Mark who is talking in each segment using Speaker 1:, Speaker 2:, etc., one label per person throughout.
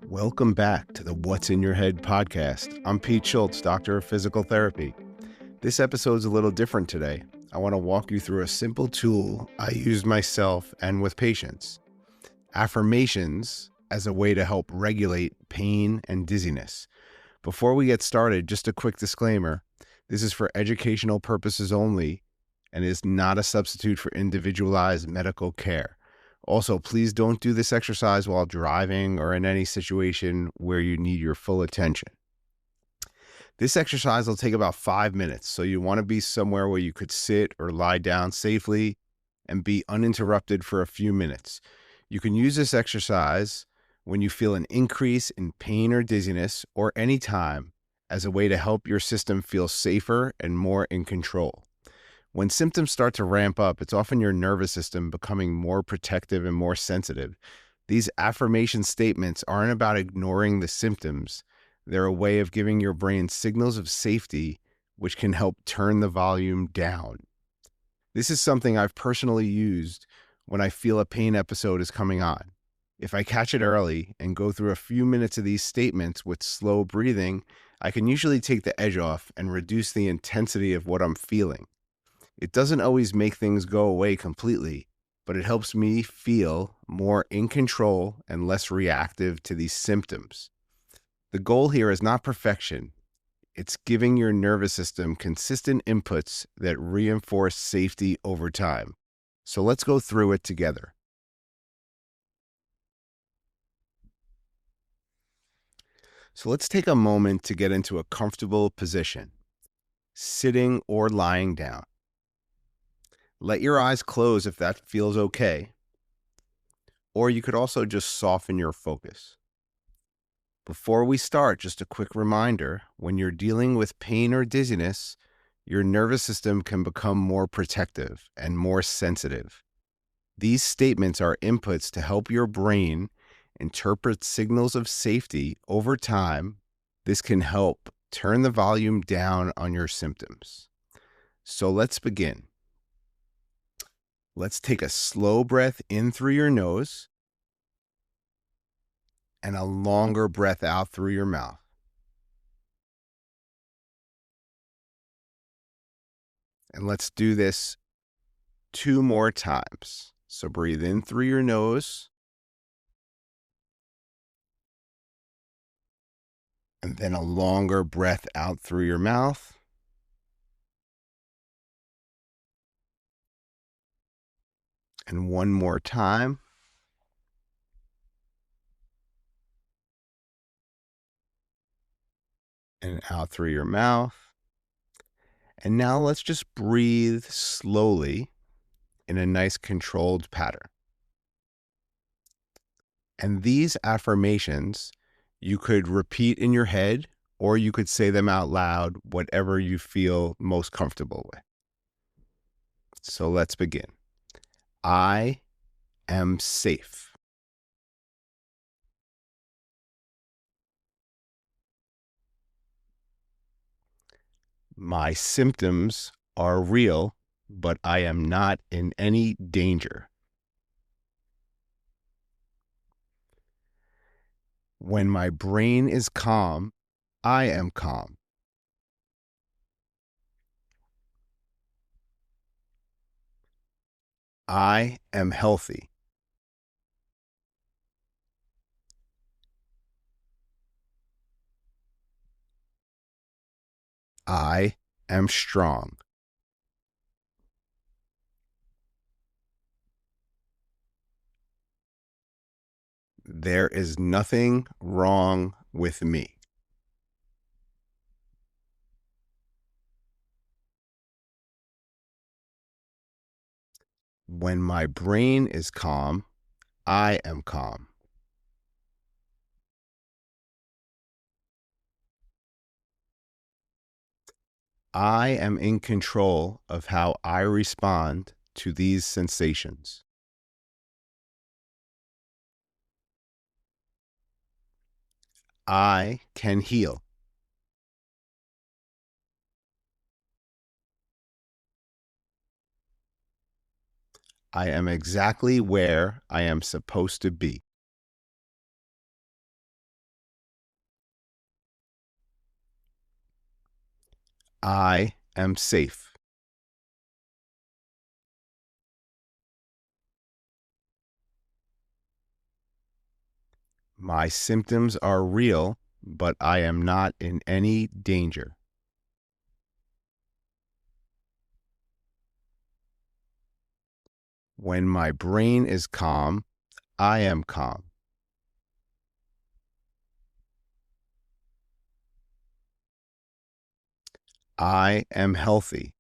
Speaker 1: Welcome back to the What's in Your Head podcast. I'm Pete Schultz, doctor of physical therapy. This episode's a little different today. I want to walk you through a simple tool I use myself and with patients. Affirmations as a way to help regulate pain and dizziness. Before we get started, just a quick disclaimer. This is for educational purposes only and is not a substitute for individualized medical care. Also, please don't do this exercise while driving or in any situation where you need your full attention. This exercise will take about 5 minutes, so you want to be somewhere where you could sit or lie down safely and be uninterrupted for a few minutes. You can use this exercise when you feel an increase in pain or dizziness or any time as a way to help your system feel safer and more in control. When symptoms start to ramp up, it's often your nervous system becoming more protective and more sensitive. These affirmation statements aren't about ignoring the symptoms. They're a way of giving your brain signals of safety, which can help turn the volume down. This is something I've personally used when I feel a pain episode is coming on. If I catch it early and go through a few minutes of these statements with slow breathing, I can usually take the edge off and reduce the intensity of what I'm feeling. It doesn't always make things go away completely, but it helps me feel more in control and less reactive to these symptoms. The goal here is not perfection. It's giving your nervous system consistent inputs that reinforce safety over time. So let's go through it together. So let's take a moment to get into a comfortable position, sitting or lying down. Let your eyes close if that feels okay, or you could also just soften your focus. Before we start, just a quick reminder, when you're dealing with pain or dizziness, your nervous system can become more protective and more sensitive. These statements are inputs to help your brain interpret signals of safety over time. This can help turn the volume down on your symptoms. So let's begin. Let's take a slow breath in through your nose and a longer breath out through your mouth. And let's do this 2 more times. So breathe in through your nose and then a longer breath out through your mouth. And one more time. And out through your mouth. And now let's just breathe slowly in a nice controlled pattern. And these affirmations, you could repeat in your head or you could say them out loud, whatever you feel most comfortable with. So let's begin. I am safe. My symptoms are real, but I am not in any danger. When my brain is calm, I am calm. I am healthy. I am strong. There is nothing wrong with me. When my brain is calm, I am calm. I am in control of how I respond to these sensations. I can heal. I am exactly where I am supposed to be. I am safe. My symptoms are real, but I am not in any danger. When my brain is calm, I am calm. I am healthy.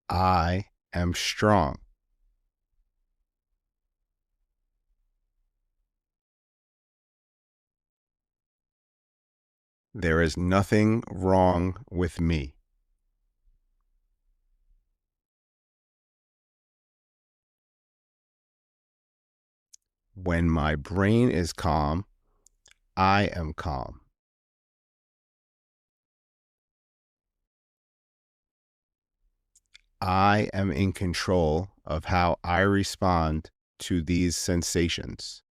Speaker 1: I am strong. There is nothing wrong with me. When my brain is calm, I am calm. I am in control of how I respond to these sensations.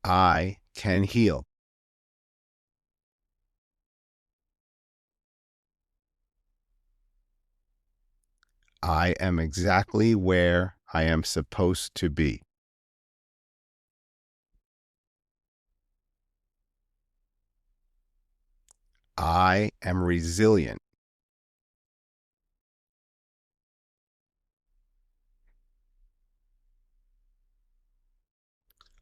Speaker 1: I can heal. I am exactly where I am supposed to be. I am resilient.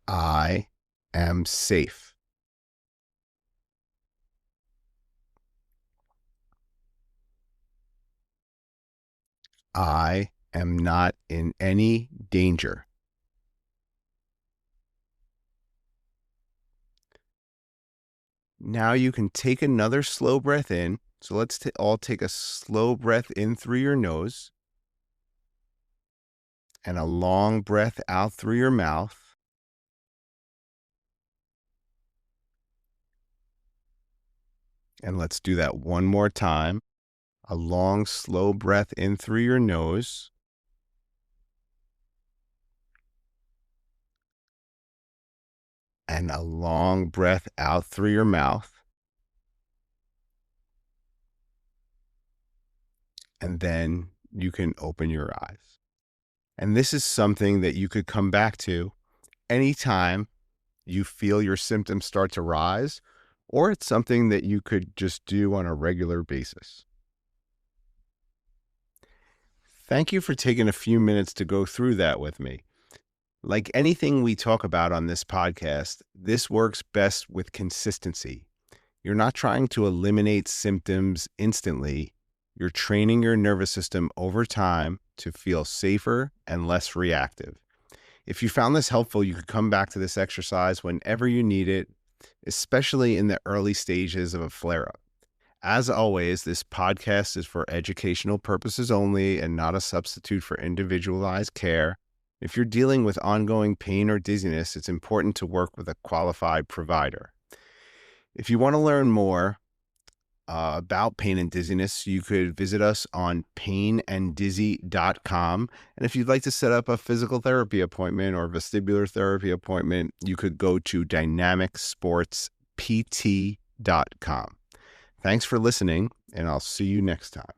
Speaker 1: I am safe. I am not in any danger. Now you can take another slow breath in. So let's all take a slow breath in through your nose and a long breath out through your mouth. And let's do that one more time. A long, slow breath in through your nose and a long breath out through your mouth. And then you can open your eyes. And this is something that you could come back to anytime you feel your symptoms start to rise, or it's something that you could just do on a regular basis. Thank you for taking a few minutes to go through that with me. Like anything we talk about on this podcast, this works best with consistency. You're not trying to eliminate symptoms instantly. You're training your nervous system over time to feel safer and less reactive. If you found this helpful, you could come back to this exercise whenever you need it, especially in the early stages of a flare up. As always, this podcast is for educational purposes only and not a substitute for individualized care. If you're dealing with ongoing pain or dizziness, it's important to work with a qualified provider. If you want to learn more about pain and dizziness, you could visit us on painanddizzy.com. And if you'd like to set up a physical therapy appointment or vestibular therapy appointment, you could go to dynamicsportspt.com. Thanks for listening, and I'll see you next time.